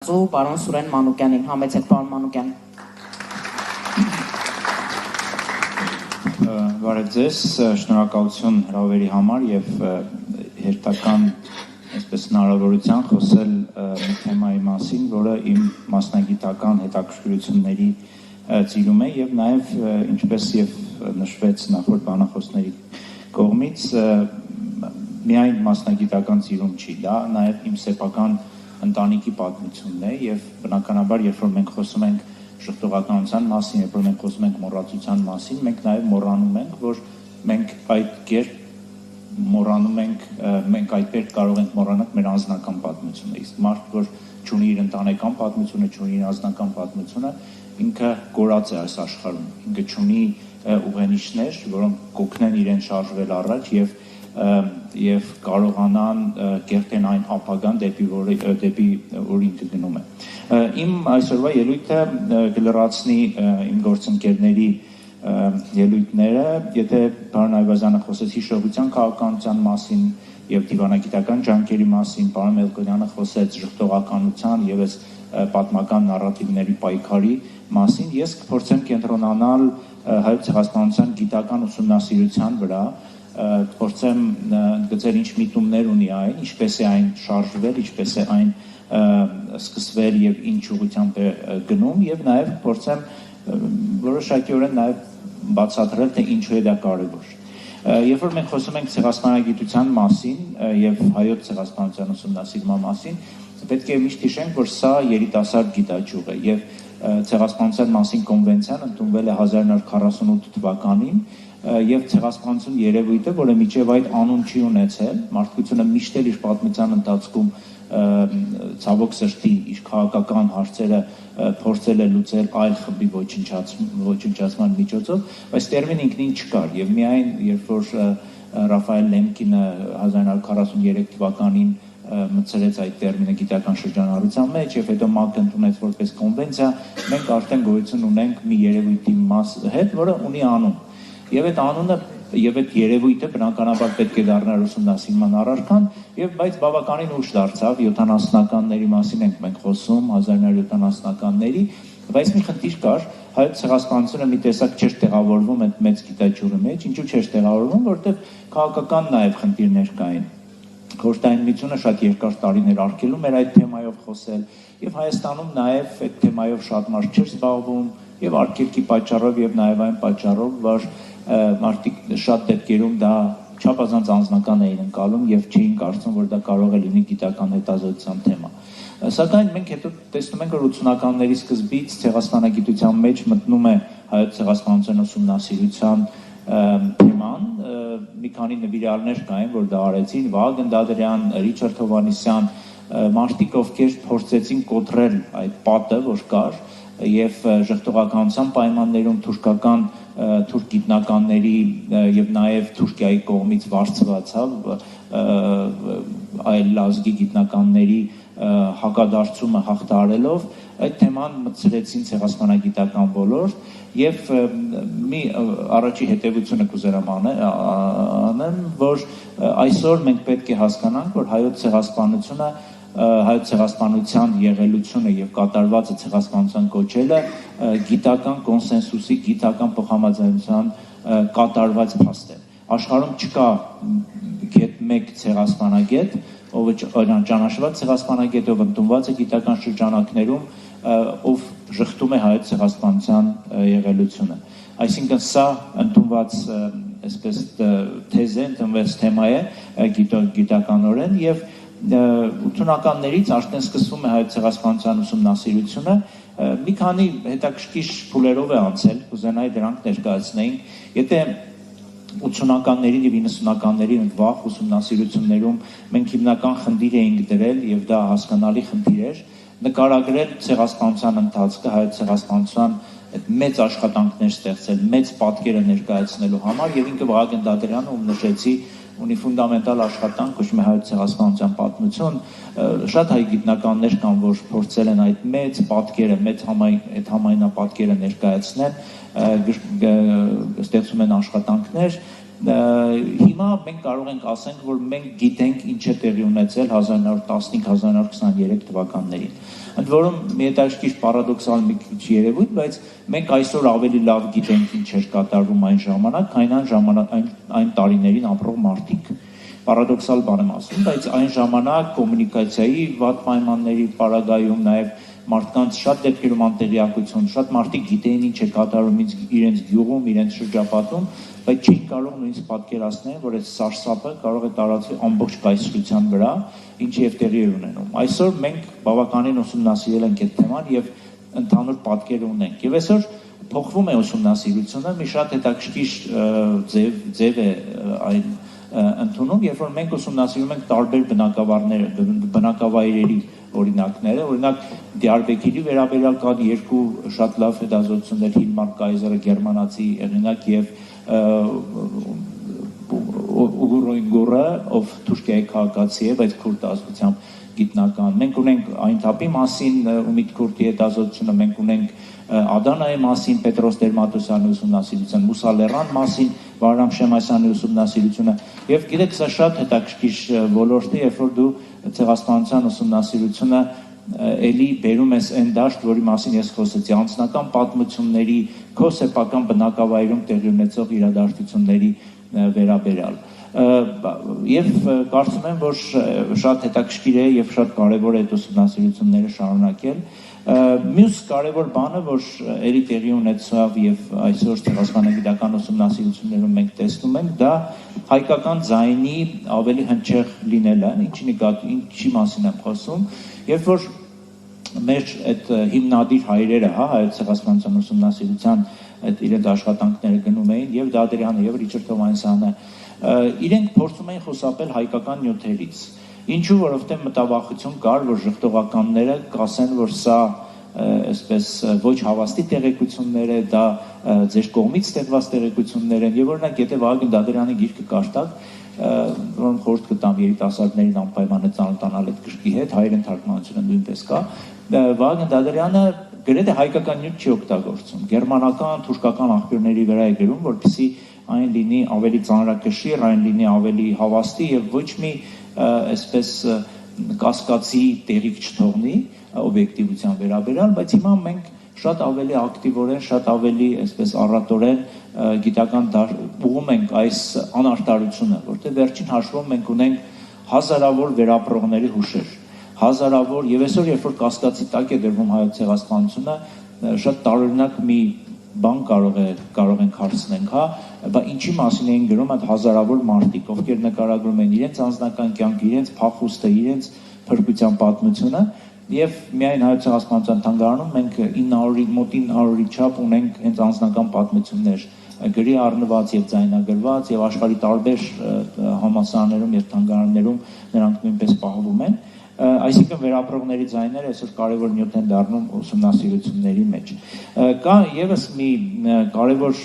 ներկայացու պարոն Սուրեն Մանուկյանին, համեցեք պարոն Մանուկյան։ Բարև ձեզ, շնորհակալություն հրավերի համար եւ հերթական այսպես հնարավորության խոսել մի թեմայի մասին, որը իմ մասնագիտական հետաքրքրությունների ծիրում է եւ նաեւ ինչպես եւ նշվեց նախորդ բանախոսների կողմից միայն մասնագիտական ծիրում չի, դա նաեւ իմ սեփական ընտանիքի պատմությունն է եւ բնականաբար երբ որ մենք խոսում ենք շղթողականության մասին, երբ որ մենք խոսում ենք մոռացության մասին, մենք նաև մոռանում ենք, որ մենք այդ կերպ մոռանում ենք, մենք այդպես կարող ենք մոռանալ մեր անձնական պատմությունը։ Իսկ մարդ, որ չունի իր ընտանեկան պատմությունը, չունի իր անձնական պատմությունը, ինքը կորած է այս աշխարհում։ Ինքը չունի ուղենիշներ, որոնք կօգնեն իրեն շարժվել առաջ եւ կարողանան կերտեն այն ապագան դեպի որ ինքը գնում է։ Իմ այսօրվա ելույթը կլրացնի իմ գործընկերների ելույթները, եթե պարոն Այվազյանը խոսեց հիշողության քաղաքականության մասին եւ դիվանագիտական ջանքերի մասին, պարոն Մելքոնյանը խոսեց ժխտողականության եւ այս պատմական նարատիվների պայքարի մասին, ես կփորձեմ կենտրոնանալ հայոց ցեղասպանության գիտական ուսումնասիրության վրա, փորձեմ գծել ինչ միտումներ ունի այն, ինչպես է այն շարժվել, ինչպես է այն սկսվել եւ ինչ ուղղությամբ է գնում եւ նաեւ փորձեմ որոշակիորեն նաեւ բացատրել թե ինչու է դա կարեւոր։ Երբ որ մենք խոսում ենք ցեղասպանագիտության մասին եւ հայոց ցեղասպանության ուսումնասիրման մասին, պետք է միշտ հիշենք, որ սա երիտասարդ գիտաճյուղ է եւ ցեղասպանության մասին կոնվենցիան ընդունվել է 1948 թվականին եւ ցեղասպանություն երևույթը, որը միջև այդ անուն չի ունեցել, մարդկությունը միշտ էլ իր պատմության ընթացքում ցավոք սրտի իր քաղաքական հարցերը փորձել է լուծել այլ խմբի ոչնչացման միջոցով, բայց տերմին ինքնին չկար եւ միայն երբ որ Ռաֆայել Լեմկինը 1943 թվականին մտցրեց այդ տերմինը գիտական շրջանառության մեջ եւ հետո ՄԱԿ-ը ընդունեց որպես կոնվենցիա, մենք արդեն գոյություն ունենք մի երևույթի հետ, որը ունի անուն։ Եվ այդ անունը եւ այդ երևույթը բնականաբար պետք է դառնար ուսումնասիրման առարկան, եւ բայց բավականին ուշ դարձավ 70-ականների մասին ենք մենք խոսում, 1970-ականների, բայց մի խնդիր կար, հայոց ցեղասպանությունը մի տեսակ չէր տեղավորվում այդ մեծ գիտաճյուղի մեջ, ինչու չէր տեղավորվում, որովհետեւ քաղաքական նաեւ խնդիրներ կային։ Խորհրդային միությունը շատ երկար տարիներ արգելում էր այդ թեմայով խոսել, եւ Հայաստանում նաեւ այդ թեմայով շատ մարդ չէր զբաղվում, եւ արգելքի պատճառով եւ նաեւ այն պատճառով, որ մարդիկ շատ դեպքերում դա չափազանց անձնական էին ընկալում եւ չէին կարծում, որ դա կարող է լինի գիտական հետազոտության թեմա։ Սակայն մենք հետո տեսնում ենք, որ 80-ականների սկզբից ցեղասպանագիտության մեջ մտնում է հայոց ցեղասպանության ուսումնասիրության թեման, մի քանի նվիրալներ կային, որ դա արեցին, Վահագն Դադրյան, Ռիչարդ Հովհաննիսյան, մարդիկ, ովքեր փորձեցին կոտրել այդ պատը, որ կար, եւ ժխտողականության պայմաններում թուրքական թուրք գիտնականների եւ նաեւ Թուրքիայի կողմից վարձվածավ այլ լազգի գիտնականների հակադարձումը հաղթարելով այդ թեման մտցրեցին ցեղասպանագիտական ոլորտ եւ մի առաջի հետեւությունը կուզենամ անեմ, որ այսօր մենք պետք է հասկանանք, որ հայոց ցեղասպանությունը հայոց ցեղասպանության եղելությունը եւ կատարվածը ցեղասպանության կոչելը գիտական կոնսենսուսի, գիտական փոխհամաձայնության կատարված փաստ է։ Աշխարհում չկա մեկ ցեղասպանագետ, ով ճանաչված ցեղասպանագետ, ով ընդունված է գիտական շրջանակներում, ով շղթում է հայոց ցեղասպանության եղելությունը։ Այսինքն սա ընդունված այսպես թեզ է, ընդունված թեմա է գիտականորեն եւ 80-ականներից արդեն սկսվում է հայոց ցեղասպանության ուսումնասիրությունը, մի քանի հետաքրքիր փուլերով է անցել, կուզենայի դրանք ներկայացնեինք, եթե 80-ականներին եւ 90-ականներին վաղ ուսումնասիրություններում մենք հիմնական խնդիր էինք դրել եւ դա հասկանալի խնդիր էր, նկարագրել ցեղասպանության ընթացքը, հայոց ցեղասպանության այդ մեծ աշխատանքներ ստեղծել, մեծ պատկերը ներկայացնելու համար եւ ինքը Վահագն Դադրյանը, ում նշեցի, ունի ֆունդամենտալ աշխատանք, կոչվում է հայոց ցեղասպանության պատմություն, շատ հայ գիտնականներ կան, որ փորձել են այդ մեծ պատկերը, մեծ համայնապատկերը ներկայացնել, ստեղծում են աշխատանքներ, հիմա մենք կարող ենք ասենք, որ մենք գիտենք ինչ է տեղի ունեցել 1915-1923 թվականներին։ Ընդ որում մի հետաքրքիր պարադոքսալ մի քիչ երևույթ, բայց մենք այսօր ավելի լավ գիտենք ինչ էր կատարվում այն ժամանակ, քան այն տարիներին ապրող մարդիկ։ Պարադոքսալ բան եմ ասում, բայց այն ժամանակ կոմունիկացիայի վատ պայմանների պարագայում, նաև մարդկանց շատ դեպքերում անտեղյակություն, շատ մարդիկ գիտեին ինչ է կատարում իրենց գյուղում, իրենց շրջապատում, բայց չի կարող նույնիսկ պատկերացնել, որ այդ սարսափը կարող է տարածվել ամբողջ կայսրության վրա, ինչը եւ տեղի է ունենում։ Այսօր մենք բավականին ուսումնասիրել ենք այդ թեման եւ ընդհանուր պատկեր ունենք։ Եվ այսօր փոխվում է ուսումնասիրությունը, մի շատ հետաքրքիր ձև է այն ընդունում, երբ որ մենք ուսումնասիրում ենք տարբեր բնակավայրերի օրինակները, օրինակ Դիարբեկիրի վերաբերյալ կան երկու շատ լավ հետազոտություններ, Հիլմար Կայզերը գերմանացի հեղինակ եւ Ուգուրոյնգուրը, ով Թուրքիայի քաղաքացի է, բայց քուրդ ազգությամբ գիտնական։ Մենք ունենք այն թափի մասին Ումիդ Քուրդի հետազոտությունը, մենք ունենք Ադանայի մասին Պետրոս Տեր-Մատոսյանի ուսումնասիրությունը, Մուսա Լեռան մասին Վահրամ Շեմասյանի ուսումնասիրությունը, եւ գիտեք, սա շատ հետաքրքիր ոլորտ է, երբ որ դու ցեղասպանության ուսումնասիրությունը էլի բերում ես այն դաշտ, որի մասին ես խոսեցի, անձնական պատմությունների, քո սեփական բնակավայրում տեղի ունեցող իրադարձությունների վերաբերյալ։ Եվ կարծում եմ, որ շատ հետաքրքիր է եւ շատ կարեւոր է այդ ուսումնասիրությունները շարունակել։ Մյուս կարևոր բանը, որ ելի տեղի ունեցավ եւ այսօր ցեղասպանագիտական ուսումնասիրություններում մենք տեսնում ենք, դա հայկական ձայնի ավելի հնչեղ լինելը, ինչի մասին եմ խոսում, երբ որ մեր այդ հիմնադիր հայրերը, հայոց ցեղասպանության ուսումնասիրության այդ իրենց աշխատանքները գնում էին, եւ Դադրյանը, եւ Ռիչարդ Հովհաննիսյանը, իրենք փորձում էին խուսափել հայկական նյութերից։ Ինչու, որովհետև մտավախություն կար, որ ժխտողականները կասեն, որ սա այսպես ոչ հավաստի տեղեկություններ է, դա ձեր կողմից ստեղված տեղեկություններ են, եւ օրինակ եթե Վահագն Դադրյանի գիրքը կարդաք, որոնց խորհուրդ կտամ երիտասարդներին անպայման ծանոթանալ այդ գրքի հետ, հայերեն թարգմանությունը նույնպես կա, Վահագն Դադրյանը գրեթե հայկական նյութ չի օգտագործում, գերմանական, թուրքական աղբյուրների վրա է գրում, որպեսզի այն լինի ավելի ծանրակշիռ, այն լինի ավելի հավաստի եւ ոչ մի այսպես կասկածի տեղիք չթողնի օբյեկտիվության վերաբերյալ, բայց հիմա մենք շատ ավելի ակտիվորեն, շատ ավելի այսպես առատորեն գիտական ուղղում ենք այս անարտարությունը, որտեղ վերջին հաշվով մենք ունենք հազարավոր վերապրողների հուշեր, հազարավոր եւ այսօր երբ որ կասկածի տակ է դրվում հայոց ցեղասպանությունը, շատ տարօրինակ մի բան կարող ենք հարցնենք, բայց ինչի մասին էին գրում այդ հազարավոր մարդիկ, ովքեր նկարագրում են իրենց անձնական կյանքը, իրենց փախուստը, իրենց փրկության պատմությունը, եւ միայն հայոց ցեղասպանության թանգարանում մենք 900-ի մոտ 900-ի չափ ունենք հենց անձնական պատմություններ, գրի առնված եւ ձայնագրված եւ աշխարհի տարբեր համալսարաններում եւ թանգարաններում նրանք նույնպես պահվում են։ Այսինքն վերապրողների ձայները այսօր կարևոր նյութ են դառնում ուսումնասիրությունների մեջ։ Կա եւս մի կարևոր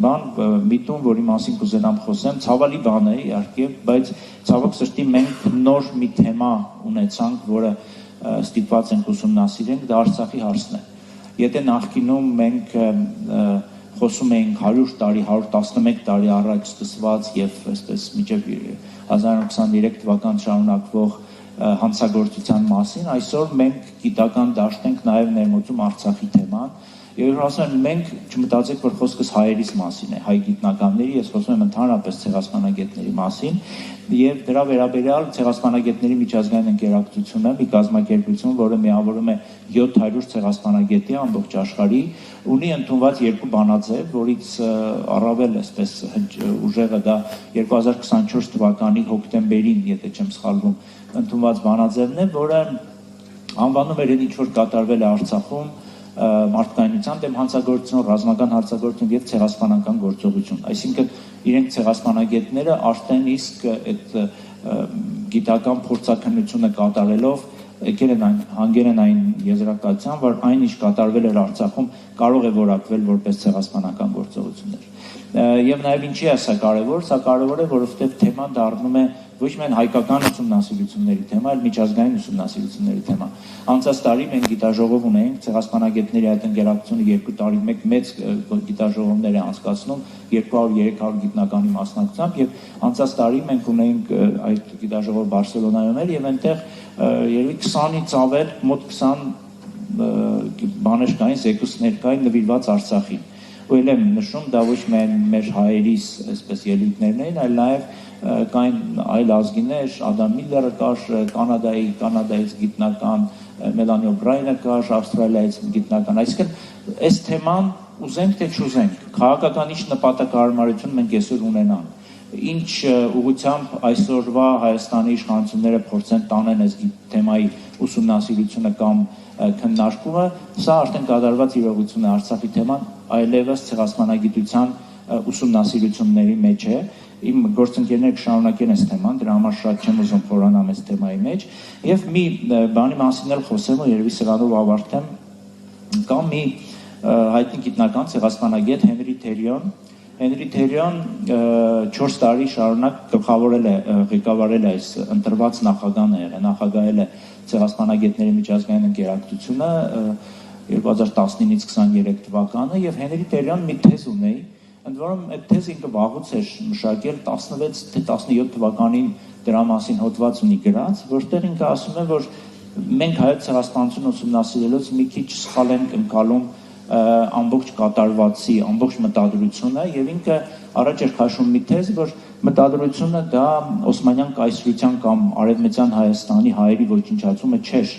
բան, միտում, որի մասին կուզենամ խոսեմ, ցավալի բան է իհարկե, բայց ցավոք սրտի մենք նոր մի թեմա ունեցանք, որը ստիպված ենք ուսումնասիրենք, դա Արցախի հարցն է։ Եթե նախկինում մենք խոսում էինք 100 տարի, 111 տարի առաջ սկսված եւ այսպես մինչեւ 1923 թվական շարունակվող հանցագործության մասին, այսօր մենք գիտական դաշտ ենք նաև ներմուծում Արցախի թեման, եւ ասում եմ մենք չմտածեք, որ խոսքս հայերիս մասին է, հայ գիտնականների, ես խոսում եմ ընդհանրապես ցեղասպանագետների մասին, եւ դրա վերաբերյալ ցեղասպանագետների միջազգային ընկերակցությունը, մի կազմակերպություն, որը միավորում է 700 ցեղասպանագետի ամբողջ աշխարհի, ունի ընդունված երկու բանաձև, որից առավել այսպես ուժեղը դա 2024 թվականի հոկտեմբերին, եթե չեմ սխալվում, ընդունված բանաձևն է, որը անվանում էր ինչ որ կատարվել է Արցախում մարդկայնության դեմ հանցագործություն, ռազմական հանցագործություն եւ ցեղասպանական գործողություն։ Այսինքն իրենք ցեղասպանագետները արդեն իսկ այդ գիտական փորձաքննությունը կատարելով հանգել են այն եզրակացության, որ այն ինչ կատարվել էր Արցախում կարող է որակվել որպես ցեղասպանական գործողություններ։ Եվ նաև ինչի է սա կարևոր, սա կարևոր է, որովհետև թեման դառնում է ոչ միայն հայկական ուսումնասիրությունների թեմա, այլ միջազգային ուսումնասիրությունների թեմա։ Անցած տարի մենք գիտաժողով ունեինք, ցեղասպանագետների այդ ընկերակցությունը 2 տարի մեկ մեծ գիտաժողովներ է անցկացնում 200-300 գիտնականի մասնակցությամբ, եւ անցած տարի մենք ունեինք այդ գիտաժողով Բարսելոնայում էր, եւ այնտեղ երևի 20-ից ավել, մոտ 20 բաներ կային, զեկույցներ կային նվիրված Արցախին։ Ու էլ եմ նշում, դա ոչ միայն մեր հայերիս այսպես ելույթներն էին, այլ նաև կային այլ ազգիներ, Ադամ Միլլերը կար, Կանադայից գիտնական, Մելանի Օբրայնը կար, Ավստրալիայից գիտնական, այսինքն այս թեման ուզենք թե չուզենք, քաղաքական ինչ նպատակահարմարություն մենք այսօր ունենանք, ինչ ուղղությամբ այսօրվա Հայաստանի իշխանությունները փորձեն տանեն այս թեմայի ուսումնասիրությունը կամ քննարկումը, սա արդեն կատարված իրողություն է, Արցախի թեման այլևս ցեղասպանագիտության ուսումնասիրությունների մեջ է։ Իմ գործընկերները կշարունակեն այս թեման, դրա համար շատ չեմ ուզում խորանամ այս թեմայի մեջ, եւ մի բանի մասին էլ խոսեմ ու երևի սրանով ավարտեմ, կա մի հայտնի գիտնական ցեղասպանագետ Հենրի Թերիոն 4 տարի շարունակ գլխավորել է, ղեկավարել է այս ընտրված նախագահել է ցեղասպանագետների միջազգային ընկերակցությունը 2019-ից 23 թվականը եւ Հենրի Թերիոն մի թեզ ունի, ընդ որում այդ թեզը ինքը վաղուց էր մշակել 16 թե 17 թվականին դրա մասին հոդված ունի գրած, որտեղ ինքը ասում է, որ մենք հայոց ցեղասպանությունը ուսումնասիրելուց մի քիչ սխալ ենք ընկալում ամբողջ կատարվածի, ամբողջ մտադրությունը եւ ինքը առաջ էր քաշում մի թեզ, որ մտադրությունը դա Օսմանյան կայսրության կամ Արևմտյան Հայաստանի հայերի ոչնչացումը չէր։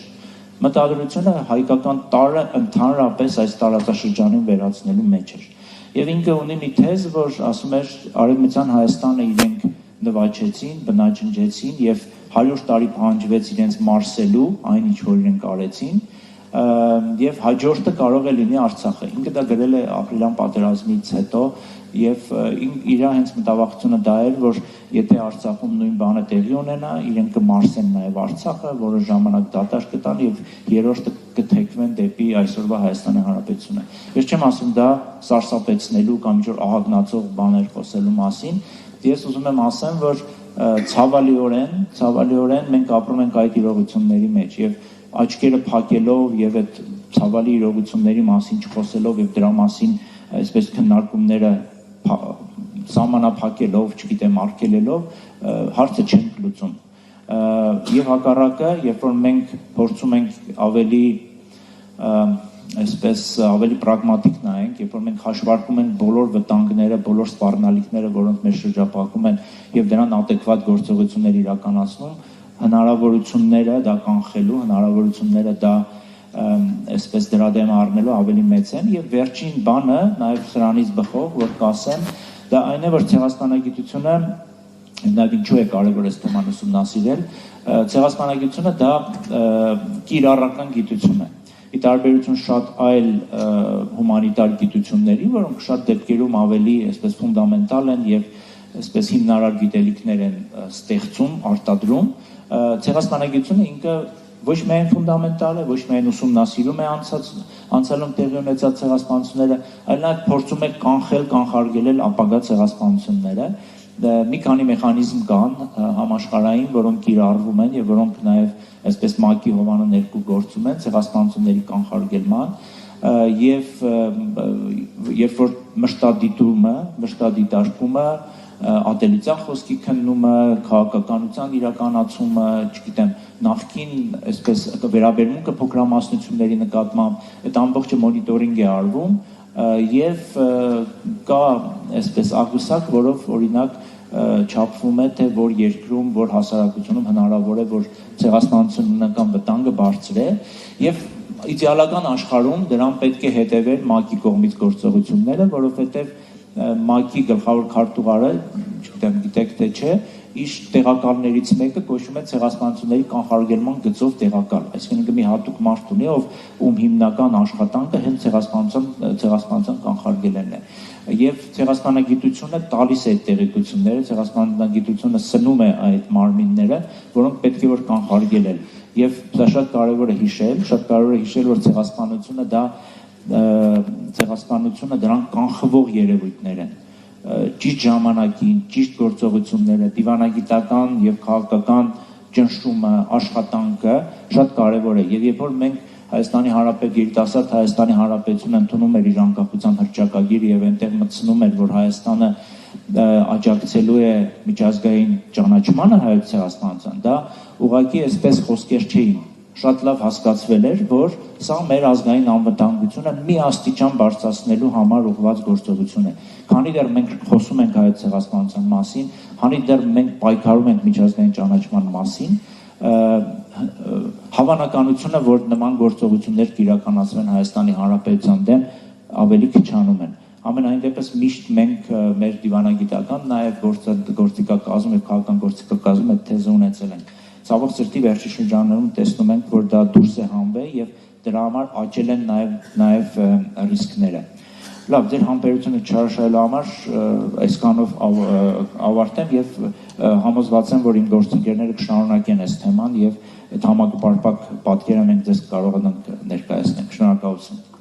Մտադրությունը հայկական տարը ընդհանրապես այս տարածաշրջանին վերացնելու մեջ էր։ Եվ ինքը ունի մի թեզ, որ ասում էր Արևմտյան Հայաստանը իրենք նվաճեցին, բնաջնջեցին եւ 100 տարի պահանջվեց իրենց մարսելու այն ինչ որ իրենք արեցին եւ հաջորդը կարող է լինի Արցախը։ Ինքը դա գրել է ապրիլյան պատերազմից հետո եւ իր հենց մտավախությունը դա էր, որ եթե Արցախում նույն բանը տեղի ունենա, իրենք կմարսեն նաեւ Արցախը, որը ժամանակ դատարկ կտան եւ երրորդը կթեքվեն դեպի այսօրվա Հայաստանի Հանրապետությունը։ Ես չեմ ասում դա սարսափեցնելու կամ ինչ որ ահագնացող բաներ խոսելու մասին, ես ուզում եմ ասեմ, որ ցավալիորեն մենք ապրում ենք այդ իրողությունների մեջ եւ աչքերը փակելով եւ այդ ցավալի իրողությունների մասին չխոսելով եւ դրա մասին այսպես քննարկումները սահմանափակելով, չգիտեմ, արգելելով հարցը չենք լուծում։ Եվ հակառակը, երբ որ մենք փորձում ենք ավելի պրագմատիկ նայենք, երբ որ մենք հաշվարկում ենք բոլոր վտանգները, բոլոր սպառնալիքները, որոնք մեզ շրջապատում են եւ դրան adekvat գործողություններ իրականացնում, հնարավորությունները դա կանխելու, հնարավորությունները դա այսպես դրա դեմ առնելու ավելի մեծ են եւ վերջին բանը նաեւ սրանից բխող որ կասեմ դա այն է որ ցեղասպանագիտությունը նաեւ ինչու է կարեւոր այս թեման ուսումնասիրել ցեղասպանագիտությունը դա կիրառական գիտություն է ի տարբերություն շատ այլ հումանիտար գիտությունների որոնք շատ դեպքերում ավելի այսպես ֆունդամենտալ են եւ այսպես հիմնարար գիտելիքներ են ստեղծում արտադրում ցեղասպանագիտությունը ինքը ոչ միայն ֆունդամենտալ է, ոչ միայն ուսումնասիրում է անցյալում տեղի ունեցած ցեղասպանությունները, այլ նաև փորձում է կանխարգելել ապագա ցեղասպանությունները։ Մի քանի մեխանիզմ կան համաշխարհային, որոնք կիրառվում են եւ որոնք նաև այսպես ՄԱԿ-ի հովանու ներքո գործում են ցեղասպանությունների կանխարգելման եւ երբ որ մշտադիտարկումը ատելության խոսքի քննումը, քաղաքականության իրականացումը, չգիտեմ, նախքին այսպես վերաբերմունքը փոքրամասնությունների նկատմամբ, այդ ամբողջը մոնիտորինգ է արվում եւ կա այսպես աղյուսակ, որով օրինակ չափվում է թե որ երկրում, որ հասարակությունում հնարավոր է որ ցեղասպանությունական վտանգը բարձր է եւ իդեալական աշխարհում դրան պետք է հետևել ՄԱԿ-ի կողմից գործողությունները, որովհետեւ ՄԱԿ-ի գլխավոր քարտուղարը, չգիտեմ, գիտեք թե չէ, իր տեղակալներից մեկը կոչվում է ցեղասպանությունների կանխարգելման գծով տեղակալ, այսինքն մի հատուկ մարդ ունի, ում հիմնական աշխատանքը հենց ցեղասպանության կանխարգելելն է։ Եվ ցեղասպանագիտությունը տալիս է այդ տեղեկությունները, ցեղասպանագիտությունը սնում է այդ մարմինները, որոնք պետք է որ կանխարգելել։ Եվ դա շատ կարևոր է հիշել, որ ցեղասպանությունը դրան կանխվող երևույթներ են։ Ճիշտ ժամանակին, ճիշտ գործողությունները, դիվանագիտական եւ քաղաքական ճնշումը, աշխատանքը շատ կարևոր է։ Եվ երբ որ մենք Հայաստանի երիտասարդ Հայաստանի Հանրապետությունը ընդունում էր իր անկախության հռչակագիրը եւ այնտեղ մտցնում էր, որ Հայաստանը աջակցելու է միջազգային ճանաչմանը հայոց ցեղասպանության, դա ուղղակի այսպես խոսքեր չէին։ Շատ լավ հասկացվել էր, որ սա մեր ազգային անվտանգությունը մի աստիճան բարձրացնելու համար ուղղված գործողություն է։ Քանի դեռ մենք խոսում ենք հայոց ցեղասպանության մասին, քանի դեռ մենք պայքարում ենք միջազգային ճանաչման մասին, հավանականությունը, որ նման գործողություններ կիրականացվեն Հայաստանի Հանրապետության դեմ, ավելի քչանում են։ Ամենայն դեպս միշտ մենք մեր դիվանագիտական, նաև գործիքակազմում եւ քաղաքական գործիքակազմում այդ թեզը ունեցել ենք։ Ցավոք սրտի վերջի շրջաններում տեսնում ենք, որ դա դուրս է հանվել եւ դրա համար աճել են նաև ռիսկները։ Լավ, ձեր համբերությունը չարաշահելու համար այսքանով ավարտեմ եւ համոզված եմ, որ իմ գործընկերները կշարունակեն այս թեման եւ այդ համապարփակ պատկերը մենք ձեզ կարող ենք ներկայացնել։ Շնորհակալություն։